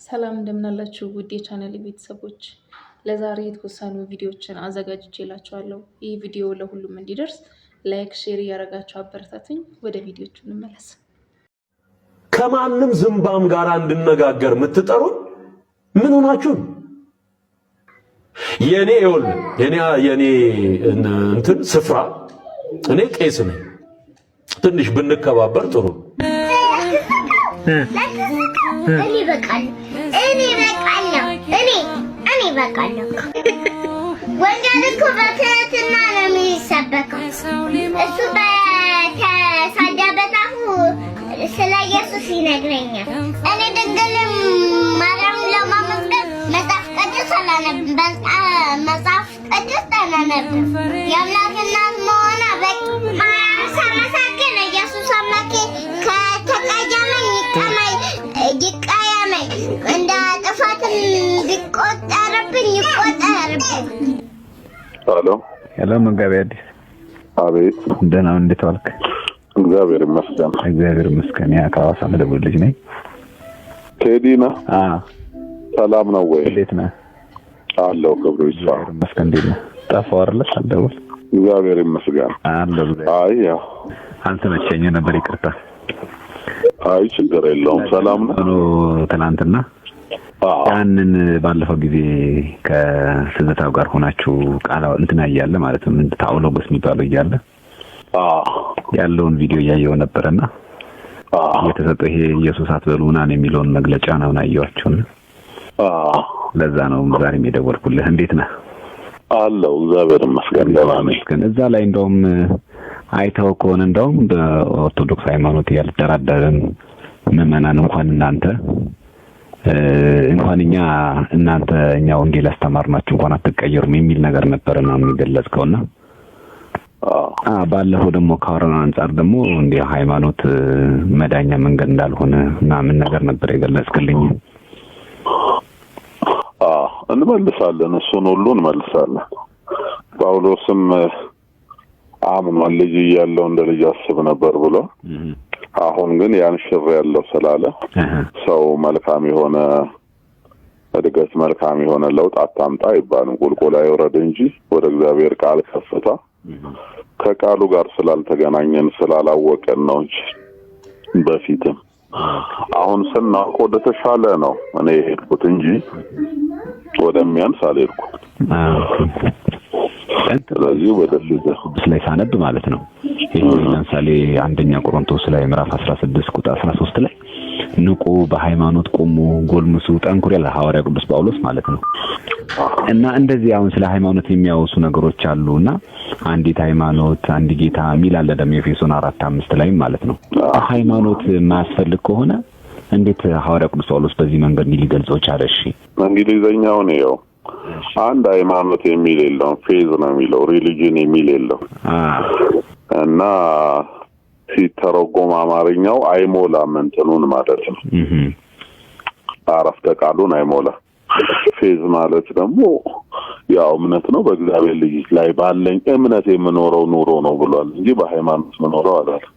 ሰላም እንደምናላችሁ ውድ የቻናል ቤተሰቦች፣ ለዛሬ የተወሰኑ ቪዲዮዎችን አዘጋጅቼላችኋለሁ። ይህ ቪዲዮ ለሁሉም እንዲደርስ ላይክ፣ ሼር እያደረጋችሁ አበረታቱኝ። ወደ ቪዲዮቹ እንመለስ። ከማንም ዝምባም ጋር እንድነጋገር የምትጠሩን ምን ሆናችሁ? የኔ እንትን ስፍራ እኔ ቄስ ነኝ። ትንሽ ብንከባበር ጥሩ ነው። እኔ በቃለሁ። ወንጌል እኮ በትህትና ነው የሚሰበከው። እሱ በተሳደበት አፉ ስለ ኢየሱስ ይነግረኛል። እኔ ድንግል ማርያምን ለማመስገን መጽሐፍ ቅዱስ አላነብም። የአምላክ እናት መሆኗ ሳመሰግን ኢየሱስ አምላኬ ከተቀየመኝ ይቀየመኝ፣ እንደ ጥፋትም ቢቆጠርብኝ ይቆጠርብኝ። ሄሎ መጋቢ አዲስ። አቤት። ደህና ነህ? እንዴት ዋልክ? እግዚአብሔር ይመስገን። እግዚአብሔር ይመስገን። ያ ከሐዋሳ መደወል ልጅ ነኝ። ቴዲ ነህ? ሰላም ነው ወይ? እንዴት ነህ? አለሁ። ክብሩ ይስፋ። ይመስገን። እንዴት ነህ? ጠፋሁ አይደል? አልደወል። እግዚአብሔር ይመስገን። አይ ያው አልተመቸኝም ነበር፣ ይቅርታ። አይ ችግር የለውም። ሰላም ነው። ትናንትና ያንን ባለፈው ጊዜ ከትዝታው ጋር ሆናችሁ ቃል እንትና እያለ ማለት ነው ታውሎጎስ የሚባለው እያለ ያለውን ቪዲዮ እያየሁ ነበርና የተሰጠው ይሄ ኢየሱስ አትበሉ ምናምን የሚለውን መግለጫ ነው አየኋችሁና ለዛ ነው ዛሬም የደወልኩልህ። እንዴት ነህ? አለሁ። እግዚአብሔር ይመስገን። ደህና ነኝ። እዛ ላይ እንደውም አይተው ከሆነ እንደውም በኦርቶዶክስ ሃይማኖት ያልተደራደረን ምዕመናን እንኳን እኛ ወንጌል አስተማርናችሁ እንኳን አትቀየሩም የሚል ነገር ነበር ነው የሚገለጽከውና ባለፈው ደግሞ ካወራን አንፃር ደግሞ እንደ ሃይማኖት መዳኛ መንገድ እንዳልሆነ እና ምን ነገር ነበር የገለጽክልኝ። እንመልሳለን፣ እሱን ሁሉ እንመልሳለን። ጳውሎስም አምኗል፣ ልጅ እያለሁ እንደ ልጅ አስብ ነበር ብሎ አሁን ግን ያን ሽር ያለው ስላለ ሰው መልካም የሆነ እድገት መልካም የሆነ ለውጥ አታምጣ አይባልም። ቁልቁል አይወረድ እንጂ ወደ እግዚአብሔር ቃል ከፍታ ከቃሉ ጋር ስላልተገናኘን ስላላወቀን ነው እንጂ በፊትም አሁን ስናውቅ ወደ ተሻለ ነው እኔ ሄድኩት እንጂ ወደሚያንስ አልሄድኩም። ስለዚህ ወደፊት ላይ ሳነብ ማለት ነው ይሄ ለምሳሌ አንደኛ ቆሮንቶስ ላይ ምዕራፍ 16 ቁጥር 13 ላይ ንቁ፣ በሃይማኖት ቁሙ፣ ጎልምሱ፣ ጠንክሩ ያለ ሐዋርያ ቅዱስ ጳውሎስ ማለት ነው። እና እንደዚህ አሁን ስለ ሃይማኖት የሚያወሱ ነገሮች አሉና አንዲት ሃይማኖት አንድ ጌታ የሚል አለ ደግሞ ኤፌሶን 4:5 ላይ ማለት ነው። ሃይማኖት ማስፈልግ ከሆነ እንዴት ሐዋርያ ቅዱስ ጳውሎስ በዚህ መንገድ ሊገልጸው ቻለ? እሺ እንግሊዘኛው ነው አንድ ሃይማኖት የሚል የለውም፣ ፌዝ ነው የሚለው፣ ሪሊጂን የሚል የለውም። እና ሲተረጎም አማርኛው አይሞላም እንትኑን ማለት ነው። አረፍተ ቃሉን አይሞላ። ፌዝ ማለት ደግሞ ያው እምነት ነው፣ በእግዚአብሔር ልጅ ላይ ባለኝ እምነት የምኖረው ኑሮ ነው ብሏል እንጂ በሃይማኖት ምኖረው አላለም።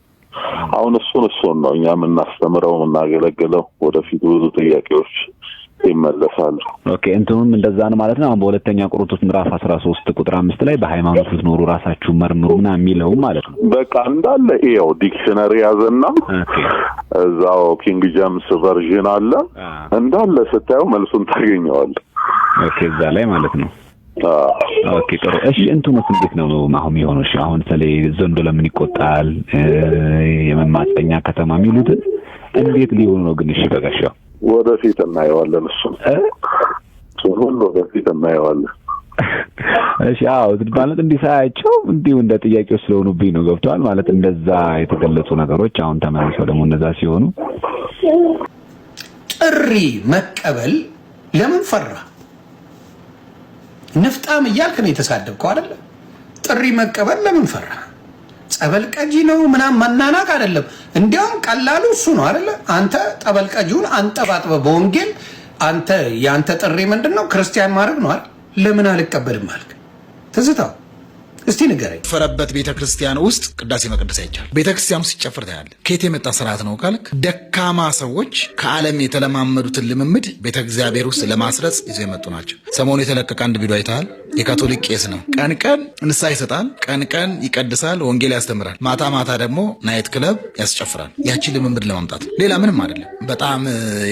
አሁን እሱን ነው እኛ የምናስተምረው የምናገለግለው። ወደፊት ብዙ ጥያቄዎች ይመለሳሉ። ኦኬ፣ እንትኑም እንደዛ ነው ማለት ነው። አሁን በሁለተኛ ቆሮንቶስ ምዕራፍ 13 ቁጥር 5 ላይ በሃይማኖት ልትኖሩ ራሳችሁ መርምሩ ምናምን የሚለው ማለት ነው። በቃ እንዳለ ይሄው ዲክሽነሪ ያዘና እዛው ኪንግ ጄምስ ቨርዥን አለ እንዳለ ስታየው መልሱን ታገኘዋለህ። ኦኬ፣ እዛ ላይ ማለት ነው። ኦኬ ጥሩ። እሺ እንትኑስ እንዴት ነው ማሁም የሆነው? እሺ አሁን ስለ ዘንዶ ለምን ይቆጣል የመማፀኛ ከተማ የሚሉት እንዴት ሊሆን ነው ግን? እሺ በጋሻው ወደፊት እናየዋለን። እሱ ሁሉ ወደፊት እናየዋለን። እሺ ማለት እንዲሳያቸው እንዲሁ እንደ ጥያቄው ስለሆኑብኝ ነው። ገብቷል ማለት እንደዛ የተገለጹ ነገሮች አሁን ተመልሰው ደግሞ እንደዛ ሲሆኑ ጥሪ መቀበል ለምን ፈራ? ንፍጣም እያልክ ነው የተሳደብከው አይደለ? ጥሪ መቀበል ለምን ፈራ? ጸበል ቀጂ ነው ምናምን መናናቅ አይደለም። እንዲያውም ቀላሉ እሱ ነው አይደለ? አንተ ጠበል ቀጂውን አንጠባጥበ በወንጌል ያንተ ጥሪ ምንድነው? ክርስቲያን ማድረግ ነው አይደል? ለምን አልቀበልም አልክ? ትዝታው እስቲ ንገረኝ። ፈረበት ቤተክርስቲያን ውስጥ ቅዳሴ መቀደስ አይቻል። ቤተክርስቲያኑ ሲጨፍር ታያለ። ከየት የመጣ ስርዓት ነው ካልክ ደካማ ሰዎች ከዓለም የተለማመዱትን ልምምድ ቤተ እግዚአብሔር ውስጥ ለማስረጽ ይዘው የመጡ ናቸው። ሰሞኑ የተለቀቀ አንድ ቪዲዮ አይተሃል? የካቶሊክ ቄስ ነው። ቀን ቀን ንስሐ ይሰጣል፣ ቀን ቀን ይቀድሳል፣ ወንጌል ያስተምራል፣ ማታ ማታ ደግሞ ናይት ክለብ ያስጨፍራል። ያቺ ልምምድ ለማምጣት ሌላ ምንም አይደለም። በጣም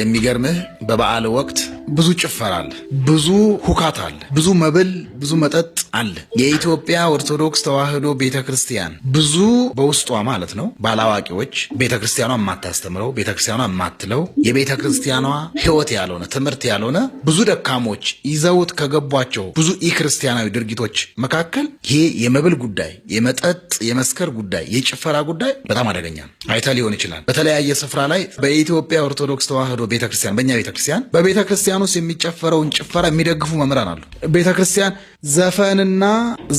የሚገርምህ በበዓል ወቅት ብዙ ጭፈራ አለ፣ ብዙ ሁካት አለ፣ ብዙ መብል፣ ብዙ መጠጥ አለ። የኢትዮጵያ ኦርቶዶክስ ተዋሕዶ ቤተክርስቲያን ብዙ በውስጧ ማለት ነው ባላዋቂዎች ቤተክርስቲያኗ የማታስተምረው ቤተክርስቲያኗ የማትለው የቤተክርስቲያኗ ሕይወት ያልሆነ ትምህርት ያልሆነ ብዙ ደካሞች ይዘውት ከገቧቸው ብዙ ኢክርስቲያናዊ ድርጊቶች መካከል ይሄ የመብል ጉዳይ፣ የመጠጥ የመስከር ጉዳይ፣ የጭፈራ ጉዳይ በጣም አደገኛ ነው። አይተ ሊሆን ይችላል በተለያየ ስፍራ ላይ በኢትዮጵያ ኦርቶዶክስ ተዋሕዶ ቤተክርስቲያን በእኛ ቤተክርስቲያን በቤተክርስቲያን ውስጥ የሚጨፈረውን ጭፈራ የሚደግፉ መምህራን አሉ። ቤተክርስቲያን ዘፈንና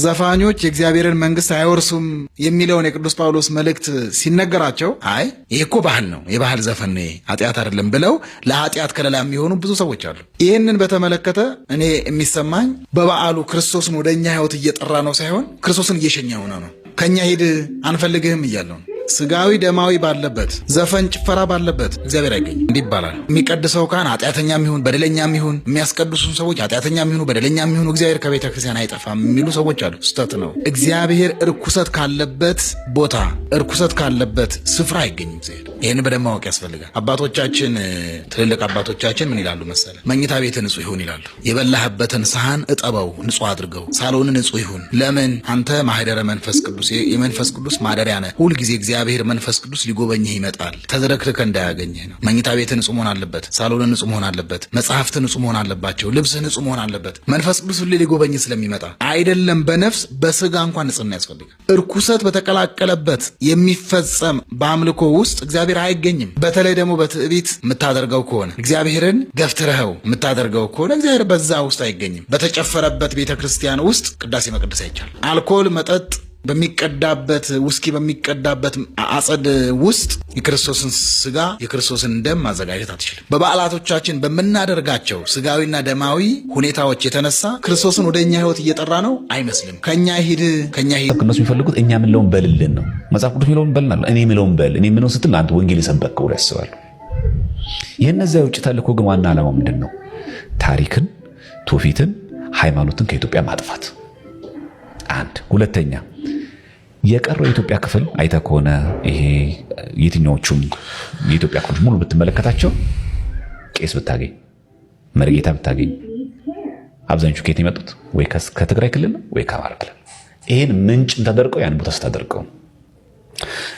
ዘፋኞች የእግዚአብሔርን መንግስት አይወርሱም የሚለውን የቅዱስ ጳውሎስ መልእክት ሲነገራቸው አይ ይሄ እኮ ባህል ነው፣ የባህል ዘፈን ነው፣ ኃጢአት አይደለም ብለው ለኃጢአት ከለላ የሚሆኑ ብዙ ሰዎች አሉ። ይህንን በተመለከተ እኔ የሚሰማኝ በበዓሉ ክርስቶስን ወደ እኛ ህይወት እየጠራ ነው ሳይሆን ክርስቶስን እየሸኘ ሆነ ነው። ከእኛ ሂድ አንፈልግህም እያለው ነው። ስጋዊ ደማዊ ባለበት ዘፈን ጭፈራ ባለበት እግዚአብሔር አይገኝም። እንዲህ ይባላል፣ የሚቀድሰው ካህን ኃጢአተኛም ይሁን በደለኛም ይሁን የሚያስቀድሱን ሰዎች ኃጢአተኛም ይሁኑ በደለኛም ይሁኑ እግዚአብሔር ከቤተ ክርስቲያን አይጠፋም የሚሉ ሰዎች አሉ። ስህተት ነው። እግዚአብሔር እርኩሰት ካለበት ቦታ እርኩሰት ካለበት ስፍራ አይገኝም እግዚአብሔር። ይህን በደንብ ማወቅ ያስፈልጋል። አባቶቻችን ትልልቅ አባቶቻችን ምን ይላሉ መሰለ? መኝታ ቤት ንጹህ ይሁን ይላሉ። የበላህበትን ሰሃን እጠበው ንጹህ አድርገው፣ ሳሎን ንጹህ ይሁን። ለምን? አንተ ማህደረ መንፈስ ቅዱስ የመንፈስ ቅዱስ ማደሪያ ነህ። ሁልጊዜ እግዚአብሔር መንፈስ ቅዱስ ሊጎበኝህ ይመጣል። ተዝረክርከ እንዳያገኝህ ነው። መኝታ ቤት ንጹህ መሆን አለበት። ሳሎን ንጹህ መሆን አለበት። መጽሐፍት ንጹህ መሆን አለባቸው። ልብስህ ንጹህ መሆን አለበት። መንፈስ ቅዱስ ሁሌ ሊጎበኝህ ስለሚመጣ አይደለም በነፍስ በስጋ እንኳን ንጽህና ያስፈልጋል። እርኩሰት በተቀላቀለበት የሚፈጸም በአምልኮ ውስጥ እግዚአብሔር አይገኝም። በተለይ ደግሞ በትዕቢት የምታደርገው ከሆነ እግዚአብሔርን ገፍትረኸው የምታደርገው ከሆነ እግዚአብሔር በዛ ውስጥ አይገኝም። በተጨፈረበት ቤተክርስቲያን ውስጥ ቅዳሴ መቀደስ አይቻልም። አልኮል መጠጥ በሚቀዳበት ውስኪ በሚቀዳበት አጸድ ውስጥ የክርስቶስን ስጋ የክርስቶስን ደም ማዘጋጀት አትችልም። በበዓላቶቻችን በምናደርጋቸው ስጋዊና ደማዊ ሁኔታዎች የተነሳ ክርስቶስን ወደ እኛ ህይወት እየጠራ ነው አይመስልም። ከኛ ሂድ እነሱ የሚፈልጉት እኛ የምንለውን በልልን ነው። መጽሐፍ ቅዱስ የሚለውን በልናል። እኔ የምለውን በል እኔ የምለውን ስትል አንተ ወንጌል የሰበከው ብለው ያስባሉ። የእነዚያ የውጭ ተልእኮ ግን ዋና ዓላማው ምንድን ነው? ታሪክን፣ ትውፊትን፣ ሃይማኖትን ከኢትዮጵያ ማጥፋት አንድ። ሁለተኛ የቀረው የኢትዮጵያ ክፍል አይተህ ከሆነ ይሄ የትኛዎቹም የኢትዮጵያ ክፍሎች ሙሉ ብትመለከታቸው ቄስ ብታገኝ መርጌታ ብታገኝ አብዛኞቹ ከየት የመጡት ወይ ከትግራይ ክልል ወይ ከአማራ ክልል። ይሄን ምንጭ ተደርቀው ያን ቦታ ስታደርቀው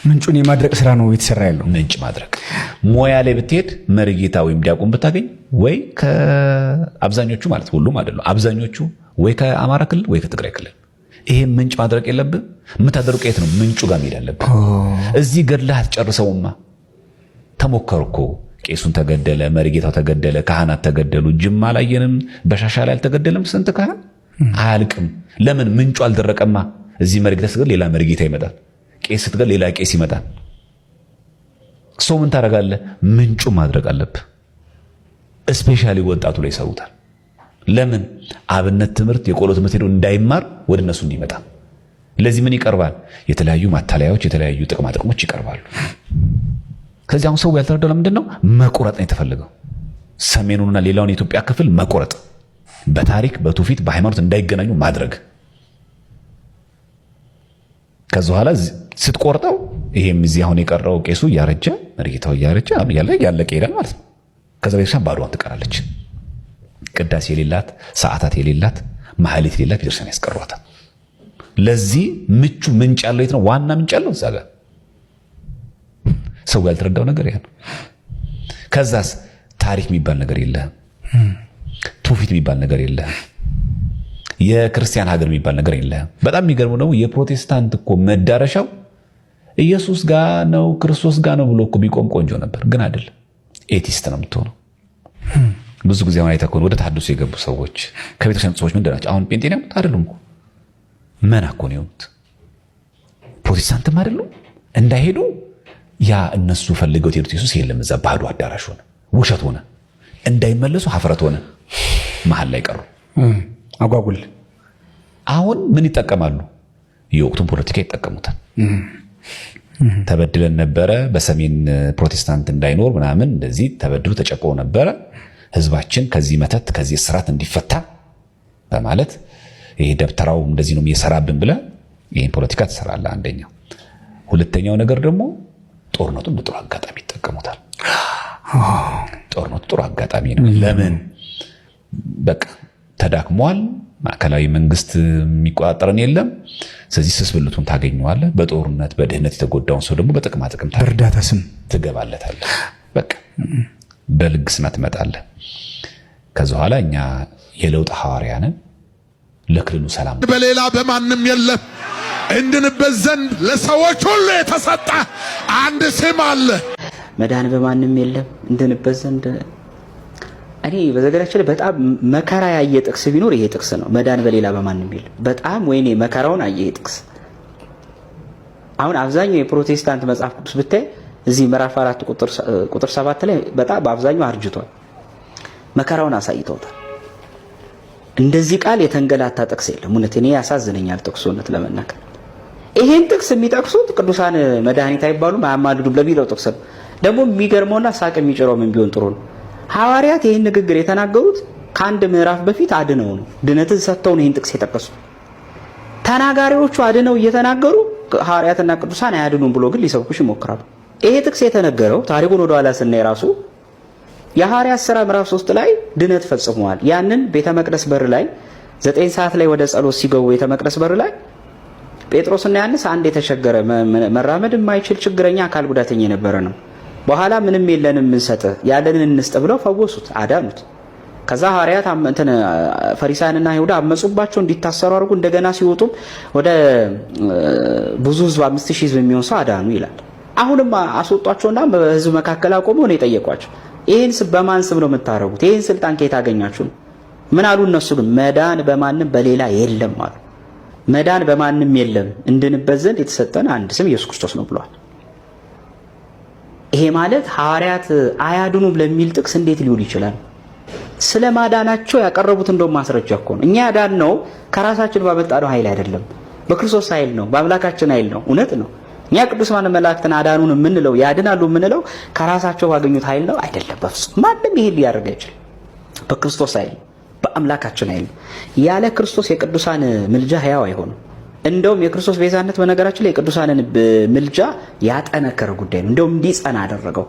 ምንጩን የማድረቅ ስራ ነው የተሰራ ያለው። ምንጭ ማድረቅ ሞያ ላይ ብትሄድ መርጌታ ወይም ዲያቆን ብታገኝ ወይ ከአብዛኞቹ ማለት ሁሉም አይደለም አብዛኞቹ ወይ ከአማራ ክልል ወይ ከትግራይ ክልል። ይሄ ምንጭ ማድረቅ የለብህ። የምታደርቀው የት ነው? ምንጩ ጋር መሄድ አለብህ። እዚህ ገድለህ አትጨርሰውማ። ተሞከሩ እኮ ቄሱን ተገደለ፣ መርጌታው ተገደለ፣ ካህናት ተገደሉ። ጅማ አላየንም? በሻሻ ላይ አልተገደለም? ስንት ካህን አያልቅም። ለምን? ምንጩ አልደረቀማ። እዚህ መርጌታ ስትገል ሌላ መርጌታ ይመጣል፣ ቄስ ስትገል ሌላ ቄስ ይመጣል። ሰው ምን ታደርጋለህ? ምንጩ ማድረቅ አለብህ። እስፔሻሊ ወጣቱ ላይ ይሰሩታል። ለምን? አብነት ትምህርት የቆሎ ትምህርት ሄዶ እንዳይማር ወደ እነሱ እንዲመጣ። ለዚህ ምን ይቀርባል? የተለያዩ ማታለያዎች፣ የተለያዩ ጥቅማ ጥቅሞች ይቀርባሉ። ከዚህ አሁን ሰው ያልተረዳው ለምንድን ነው? መቆረጥ ነው የተፈለገው። ሰሜኑንና ሌላውን የኢትዮጵያ ክፍል መቆረጥ፣ በታሪክ በትውፊት በሃይማኖት እንዳይገናኙ ማድረግ። ከዛ በኋላ ስትቆርጠው ይሄም እዚህ አሁን የቀረው ቄሱ እያረጀ መርጌታው እያረጀ ያለቀ ይሄዳል ማለት ነው። ከዛ ቤተክርስቲያን ባዶዋን ትቀራለች። ቅዳሴ የሌላት፣ ሰዓታት የሌላት፣ ማህሌት የሌላት ቤተክርስቲያን ያስቀሯታል። ለዚህ ምቹ ምንጭ ያለው የት ነው? ዋና ምንጭ ያለው እዛ ጋር። ሰው ያልተረዳው ነገር ያ ነው። ከዛስ ታሪክ የሚባል ነገር የለህም። ትውፊት የሚባል ነገር የለህም። የክርስቲያን ሀገር የሚባል ነገር የለህም። በጣም የሚገርመው ደግሞ የፕሮቴስታንት እኮ መዳረሻው ኢየሱስ ጋር ነው ክርስቶስ ጋር ነው ብሎ እኮ ቢቆም ቆንጆ ነበር፣ ግን አይደለም። ኤቲስት ነው የምትሆነው። ብዙ ጊዜ አሁን አይተህ ከሆነ ወደ ተሐድሶ የገቡ ሰዎች ከቤተክርስቲያን ሰዎች ምንድን ናቸው? አሁን ጴንጤ ነው አይደሉም እኮ መና እኮ ነው የሆኑት። ፕሮቴስታንትም አይደሉም። እንዳይሄዱ ያ እነሱ ፈልገው የሄዱት ኢየሱስ የለም። እዛ ባዶ አዳራሽ ሆነ፣ ውሸት ሆነ፣ እንዳይመለሱ ሀፍረት ሆነ፣ መሀል ላይ ቀሩ። አጓጉል። አሁን ምን ይጠቀማሉ? የወቅቱን ፖለቲካ ይጠቀሙታል። ተበድለን ነበረ በሰሜን ፕሮቴስታንት እንዳይኖር ምናምን እንደዚህ ተበድሎ ተጨቆ ነበረ ህዝባችን ከዚህ መተት ከዚህ እስራት እንዲፈታ በማለት ይሄ ደብተራው እንደዚህ ነው የሚሰራብን ብለ ይሄን ፖለቲካ ተሰራለ። አንደኛው ሁለተኛው ነገር ደግሞ ጦርነቱን በጥሩ አጋጣሚ ይጠቀሙታል። ጦርነቱ ጥሩ አጋጣሚ ነው። ለምን በቃ ተዳክሟል። ማዕከላዊ መንግስት የሚቆጣጠረን የለም። ስለዚህ ስስብልቱን ታገኘዋለህ። በጦርነት በድህነት የተጎዳውን ሰው ደግሞ በጥቅማ ጥቅም በእርዳታ ስም ትገባለታለህ። በቃ በልግስና ትመጣለህ። ከዛ በኋላ እኛ የለውጥ ሐዋርያ ነን። ለክልሉ ሰላም በሌላ በማንም የለም እንድንበት ዘንድ ለሰዎች ሁሉ የተሰጠ አንድ ስም አለ። መዳን በማንም የለም እንድንበት ዘንድ። እኔ በዘገራችን ላይ በጣም መከራ ያየ ጥቅስ ቢኖር ይሄ ጥቅስ ነው። መዳን በሌላ በማንም የለም። በጣም ወይኔ መከራውን አየ ጥቅስ። አሁን አብዛኛው የፕሮቴስታንት መጽሐፍ ቅዱስ ብታይ እዚህ ምዕራፍ 4 ቁጥር 7 ላይ በጣም በአብዛኛው አርጅቷል። መከራውን አሳይተውታል። እንደዚህ ቃል የተንገላታ ጥቅስ የለም። እውነት እኔ ያሳዝነኛል ጥቅሱነት ለመናገር። ይሄን ጥቅስ የሚጠቅሱት ቅዱሳን መድኃኒት አይባሉም አያማልዱም ለሚለው ጥቅስ ነው። ደግሞ የሚገርመውና ሳቅ የሚጭረው ምን ቢሆን ጥሩ ነው፣ ሐዋርያት ይሄን ንግግር የተናገሩት ከአንድ ምዕራፍ በፊት አድነው ነው፣ ድነትን ሰጥተው ነው ይሄን ጥቅስ የተጠቀሱ። ተናጋሪዎቹ አድነው እየተናገሩ ሐዋርያትና ቅዱሳን አያድኑም ብሎ ግን ሊሰብኩሽ ይሞክራሉ። ይሄ ጥቅስ የተነገረው ታሪኩን ወደ ኋላ ስናይ ራሱ የሐዋርያት ሥራ ምዕራፍ 3 ላይ ድነት ፈጽመዋል። ያንን ቤተ መቅደስ በር ላይ 9 ሰዓት ላይ ወደ ጸሎት ሲገቡ ቤተ መቅደስ በር ላይ ጴጥሮስና ዮሐንስ አንድ የተቸገረ መራመድ የማይችል ችግረኛ አካል ጉዳተኛ የነበረ ነው። በኋላ ምንም የለንም እንሰጥ ያለንን እንስጥ ብለው ፈወሱት፣ አዳኑት። ከዛ ሐዋርያት ፈሪሳውያንና አይሁዳ አመጹባቸው፣ እንዲታሰሩ አድርጉ። እንደገና ሲወጡም ወደ ብዙ ህዝብ 5000 ህዝብ የሚሆን ሰው አዳኑ ይላል። አሁንም አስወጧቸውና በህዝብ መካከል አቆመው ነው የጠየቋቸው፣ ይሄን በማን ስም ነው የምታረጉት? ይሄን ስልጣን ከየት አገኛችሁ? ምን አሉ እነሱ ግን መዳን በማንም በሌላ የለም አሉ። መዳን በማንም የለም እንድንበት ዘንድ የተሰጠን አንድ ስም ኢየሱስ ክርስቶስ ነው ብለዋል። ይሄ ማለት ሐዋርያት አያድኑም ለሚል ጥቅስ እንዴት ሊውል ይችላል? ስለ ማዳናቸው ያቀረቡት እንደው ማስረጃ እኮ ነው። እኛ ያዳነው ከራሳችን ባመጣነው ኃይል አይደለም፣ በክርስቶስ ኃይል ነው፣ በአምላካችን ኃይል ነው። እውነት ነው። እኛ ቅዱሳን መላእክትን አዳኑን የምንለው ያድናሉ የምንለው ከራሳቸው ባገኙት ኃይል ነው አይደለም። በፍጹም ማንም ይሄን ሊያደርግ አይችልም። በክርስቶስ ኃይል በአምላካችን ኃይል። ያለ ክርስቶስ የቅዱሳን ምልጃ ሕያው አይሆንም። እንደውም የክርስቶስ ቤዛነት በነገራችን ላይ የቅዱሳንን ምልጃ ያጠነከረ ጉዳይ ነው። እንደውም እንዲጸና አደረገው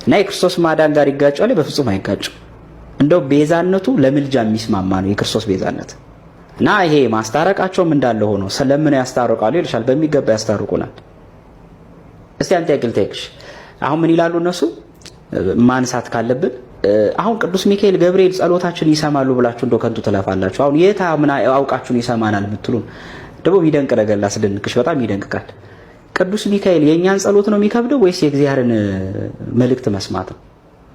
እና የክርስቶስ ማዳን ጋር ይጋጫል? በፍጹም አይጋጭም። እንደው ቤዛነቱ ለምልጃ የሚስማማ ነው የክርስቶስ ቤዛነት። እና ይሄ ማስታረቃቸውም እንዳለ ሆኖ ስለምን ያስታርቃሉ ይልሻል? በሚገባ ያስታርቁናል። እስቲ አንተ ያቅልተክሽ አሁን ምን ይላሉ እነሱ? ማንሳት ካለብን አሁን ቅዱስ ሚካኤል ገብርኤል ጸሎታችን ይሰማሉ ብላችሁ እንደው ከንቱ ትለፋላችሁ። አሁን የታ ምን አውቃችሁን ይሰማናል የምትሉን ደግሞ ይደንቅ ነገር ላስደንቅሽ፣ በጣም ይደንቃል። ቅዱስ ሚካኤል የኛን ጸሎት ነው የሚከብደው ወይስ የእግዚአብሔርን መልእክት መስማት ነው?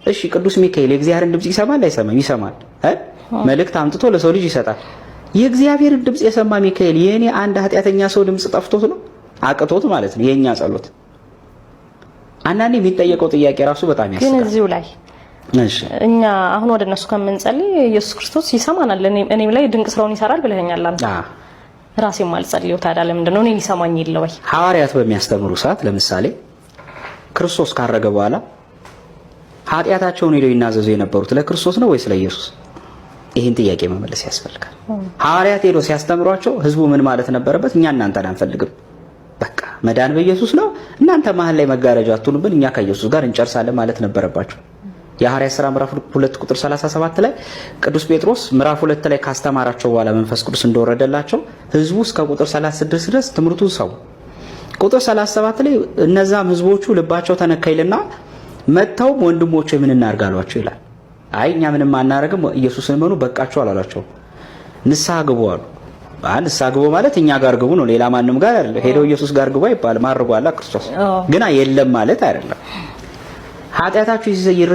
እሺ ቅዱስ ሚካኤል የእግዚአብሔርን ድምጽ ይሰማል አይሰማም? ይሰማል። መልእክት አምጥቶ ለሰው ልጅ ይሰጣል። የእግዚአብሔርን ድምጽ የሰማ ሚካኤል የኔ አንድ ኃጢአተኛ ሰው ድምጽ ጠፍቶት ነው አቅቶት ማለት ነው የኛ ጸሎት? አንዳንዴ የሚጠየቀው ጥያቄ ራሱ በጣም ያስቃል። ግን እዚሁ ላይ እኛ አሁን ወደ እነሱ ከምንጸልይ ኢየሱስ ክርስቶስ ይሰማናል፣ እኔም ላይ ድንቅ ስራውን ይሰራል ብለኸኛል አንተ። ራሴም አልጸልየው ታዲያ ለምንድን ነው እኔን ይሰማኝ የለ ወይ? ሐዋርያት በሚያስተምሩ ሰዓት ለምሳሌ ክርስቶስ ካረገ በኋላ ኃጢአታቸውን ሄደው ይናዘዙ የነበሩት ለክርስቶስ ነው ወይስ ለኢየሱስ? ይህን ጥያቄ መመለስ ያስፈልጋል። ሐዋርያት ሄደው ሲያስተምሯቸው ህዝቡ ምን ማለት ነበረበት? እኛ እናንተን አንፈልግም፣ በቃ መዳን በኢየሱስ ነው፣ እናንተ መሀል ላይ መጋረጃ አትሁኑብን፣ እኛ ከኢየሱስ ጋር እንጨርሳለን ማለት ነበረባቸው። የሐዋርያት ሥራ ምዕራፍ 2 ቁጥር 37 ላይ ቅዱስ ጴጥሮስ ምዕራፍ 2 ላይ ካስተማራቸው በኋላ መንፈስ ቅዱስ እንደወረደላቸው ህዝቡ እስከ ቁጥር 36 ድረስ ትምህርቱን ሰው። ቁጥር 37 ላይ እነዛም ህዝቦቹ ልባቸው ተነካይልና መጥተው ወንድሞቼ ምን እናርጋሏቸው ይላል። አይ እኛ ምንም አናረግም፣ ኢየሱስን መኑ በቃቸው አላላቸው። ንስሐ ግቡ አሉ። ንስሐ ግቡ ማለት እኛ ጋር ግቡ ነው፣ ሌላ ማንም ጋር አይደለም። ሄደው ኢየሱስ ጋር ግቡ አይባል፣ ማርጓላ ክርስቶስ ግን የለም ማለት አይደለም። ኃጢአታችሁ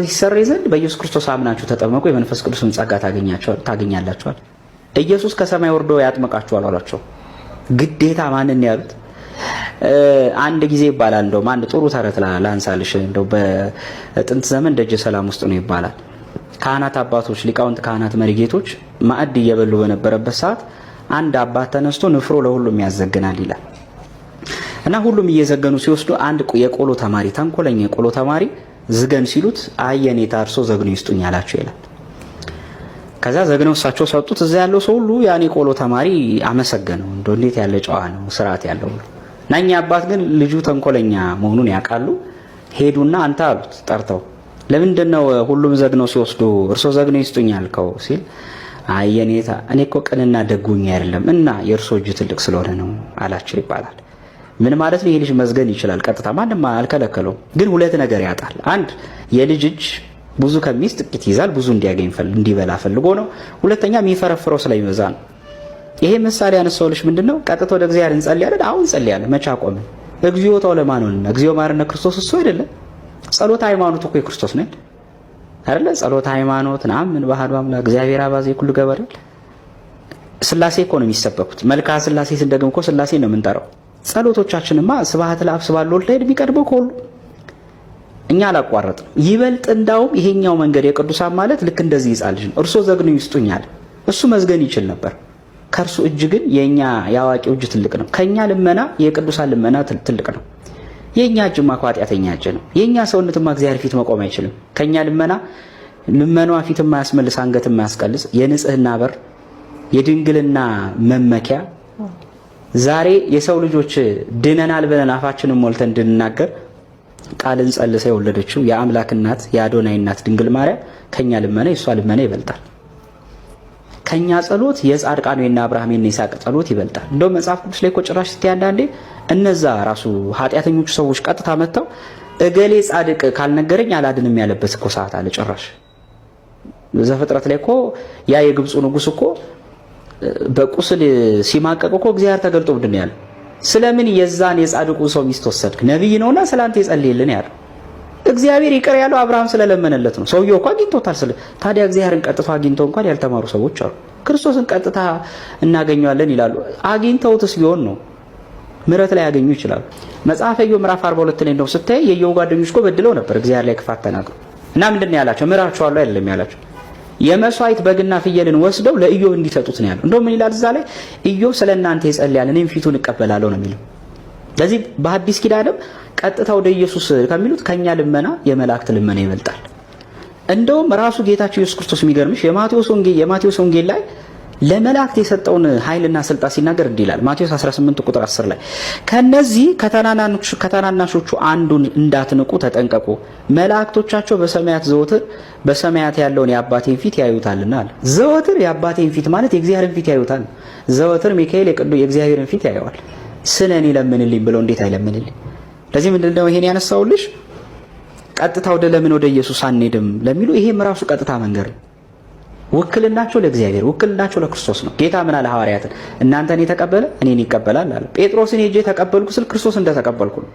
ይሰረይ ዘንድ በኢየሱስ ክርስቶስ አምናችሁ ተጠመቁ፣ የመንፈስ ቅዱስን ጸጋ ታገኛላችኋል። ኢየሱስ ከሰማይ ወርዶ ያጥመቃችኋል አሏቸው። ግዴታ ማንን ያሉት? አንድ ጊዜ ይባላል፣ እንደውም አንድ ጥሩ ተረት ላንሳልሽ። እንደው በጥንት ዘመን ደጀ ሰላም ውስጥ ነው ይባላል። ካህናት አባቶች፣ ሊቃውንት ካህናት፣ መሪጌቶች ማዕድ እየበሉ በነበረበት ሰዓት አንድ አባት ተነስቶ ንፍሮ ለሁሉም ያዘግናል ይላል እና ሁሉም እየዘገኑ ሲወስዱ አንድ የቆሎ ተማሪ ተንኮለኛ የቆሎ ተማሪ ዝገን ሲሉት አየኔ ታርሶ ዘግኖ ይስጡኝ አላቸው ይላል። ከዛ ዘግነው እሳቸው ሰጡት። እዛ ያለው ሰው ሁሉ ያኔ ቆሎ ተማሪ አመሰገነው። እንዴት ያለ ጨዋ ነው ስርዓት ያለው ነው። ናኛ አባት ግን ልጁ ተንኮለኛ መሆኑን ያውቃሉ። ሄዱና አንተ አሉት ጠርተው ለምንድነው ሁሉም ዘግነው ሲወስዱ እርሶ ዘግነው ይስጡኝ ያልከው ሲል አየኔታ እኔ እኮ ቅንና ደጉኝ አይደለም እና የእርሶ እጅ ትልቅ ስለሆነ ነው አላቸው ይባላል። ምን ማለት ነው? ይሄ ልጅ መዝገን ይችላል ቀጥታ ማንም አልከለከለው። ግን ሁለት ነገር ያጣል። አንድ የልጅ እጅ ብዙ ከሚስ ጥቂት ይዛል፣ ብዙ እንዲበላ ፈልጎ ነው። ሁለተኛ የሚፈረፍረው ስለሚበዛ ነው። ይሄ ምሳሌ ያነሳውልሽ ምንድነው? ቀጥታ ወደ እግዚአብሔር እንጸልያለን። አሁን እንጸልያለን። መቼ አቆምን? እግዚኦታው ለማን ሆነ? እግዚኦ ማረነ ክርስቶስ እሱ አይደለም። ጸሎት ሃይማኖት እኮ የክርስቶስ ነው አይደለ? ጸሎት ሃይማኖት ናምን ባህዱ አምላክ እግዚአብሔር አባዜ ሁሉ ገበረል ስላሴ እኮ ነው የሚሰበኩት። መልክዓ ስላሴ ስንደግም እኮ ስላሴ ነው የምንጠራው። ጸሎቶቻችንማ ስብሐት ለአብ ስብሐት ለወልድ ላይ የሚቀርበው ከሁሉ እኛ አላቋረጥም። ይበልጥ እንዳውም ይሄኛው መንገድ የቅዱሳን ማለት ልክ እንደዚህ ይጻል ልጅ ነው። እርሶ ዘግኑ ይስጡኛል። እሱ መዝገን ይችል ነበር። ከእርሱ እጅ ግን የኛ ያዋቂው እጅ ትልቅ ነው። ከኛ ልመና የቅዱሳን ልመና ትልቅ ነው። የኛ እጅማ ኃጢአተኛ እጅ ነው። የኛ ሰውነትማ እግዚአብሔር ፊት መቆም አይችልም። ከኛ ልመናዋ ፊት የማያስመልስ አንገት የማያስቀልስ የንጽህና በር የድንግልና መመኪያ ዛሬ የሰው ልጆች ድነናል ብለን አፋችንን ሞልተን እንድንናገር ቃልን ጸልሳ የወለደችው የአምላክ እናት የአዶናይ እናት ድንግል ማርያም ከኛ ልመና የሷ ልመና ይበልጣል። ከኛ ጸሎት የጻድቃኑ የና አብርሃም የና ይስሐቅ ጸሎት ይበልጣል። እንደው መጽሐፍ ቅዱስ ላይ እኮ ጭራሽ ስትይ አንዳንዴ እነዛ ራሱ ኃጢአተኞቹ ሰዎች ቀጥታ መጥተው እገሌ ጻድቅ ካልነገረኝ አላድንም ያለበት እኮ ሰዓት አለ። ጭራሽ ዘፍጥረት ላይ እኮ ያ የግብፁ ንጉስ እኮ በቁስል ሲማቀቅ እኮ እግዚአብሔር ተገልጦ ምንድን ያለው? ስለምን የዛን የጻድቁ ሰው ሚስት ወሰድክ? ነብይ ነውና ስላንተ ይጸልይልን ያለው እግዚአብሔር ይቅር ያለው አብርሃም ስለለመነለት ነው። ሰውየው እኮ አግኝቶታል። ታዲያ እግዚአብሔርን ቀጥታ አግኝተው እንኳን ያልተማሩ ሰዎች አሉ። ክርስቶስን ቀጥታ እናገኘዋለን ይላሉ። አግኝተውትስ ቢሆን ነው ምሕረት ላይ ያገኙ ይችላሉ። መጽሐፈ ኢዮብ ምዕራፍ 42 ላይ ነው ስታይ የኢዮብ ጓደኞች እኮ በድለው ነበር እግዚአብሔር ላይ ክፋት ተናግረው እና ምንድን ነው ያላቸው? ምራችኋለሁ አይደለም ያላቸው የመስዋዕት በግና ፍየልን ወስደው ለኢዮብ እንዲሰጡት ነው ያለው። እንደው ምን ይላል እዛ ላይ? ኢዮብ ስለናንተ ይጸልያል እኔም ፊቱን እቀበላለሁ ነው የሚለው። ስለዚህ በአዲስ ኪዳንም ቀጥታ ወደ ኢየሱስ ከሚሉት ከኛ ልመና የመላእክት ልመና ይበልጣል። እንደውም ራሱ ጌታችን ኢየሱስ ክርስቶስ የሚገርምሽ የማቴዎስ ወንጌል ላይ ለመላእክት የሰጠውን ኃይልና ስልጣን ሲናገር እንዲህ ይላል። ማቴዎስ 18 ቁጥር 10 ላይ ከነዚህ ከተናናሾቹ አንዱን እንዳትንቁ ተጠንቀቁ፣ መላእክቶቻቸው በሰማያት ያለውን የአባቴን ፊት ያዩታልና አለ። ዘወትር የአባቴን ፊት ማለት የእግዚአብሔርን ፊት ያዩታል። ዘወትር ሚካኤል የእግዚአብሔርን ፊት ያየዋል። ስለኔ ለምንልኝ ብሎ እንዴት አይለምንልኝ? ለዚህ ምንድነው ይሄን ያነሳውልሽ? ቀጥታ ወደ ኢየሱስ አንሄድም ለሚሉ ይሄም ራሱ ቀጥታ መንገድ ነው። ውክልናቸው ለእግዚአብሔር ውክልናቸው ለክርስቶስ ነው። ጌታ ምን አለ ሐዋርያትን? እናንተን የተቀበለ እኔን ይቀበላል አለ። ጴጥሮስን ሄጄ ተቀበልኩ ስል ክርስቶስ እንደተቀበልኩ ነው።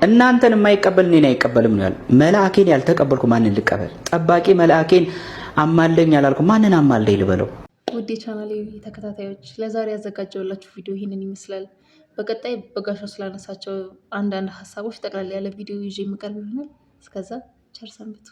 እናንተን የማይቀበል እኔን አይቀበልም ነው ያለው። መልአኬን ያልተቀበልኩ ማንን ልቀበል? ጠባቂ መልአኬን አማልደኝ ያላልኩ ማንን አማልደኝ ልበለው? ውድ የቻናሌ ተከታታዮች ለዛሬ ያዘጋጀውላችሁ ቪዲዮ ይህንን ይመስላል። በቀጣይ በጋሻው ስላነሳቸው አንዳንድ ሀሳቦች ጠቅላላ ያለ ቪዲዮ ይዤ የምቀርብ ይሆናል። እስከዛ ቸር ሰንብቱ።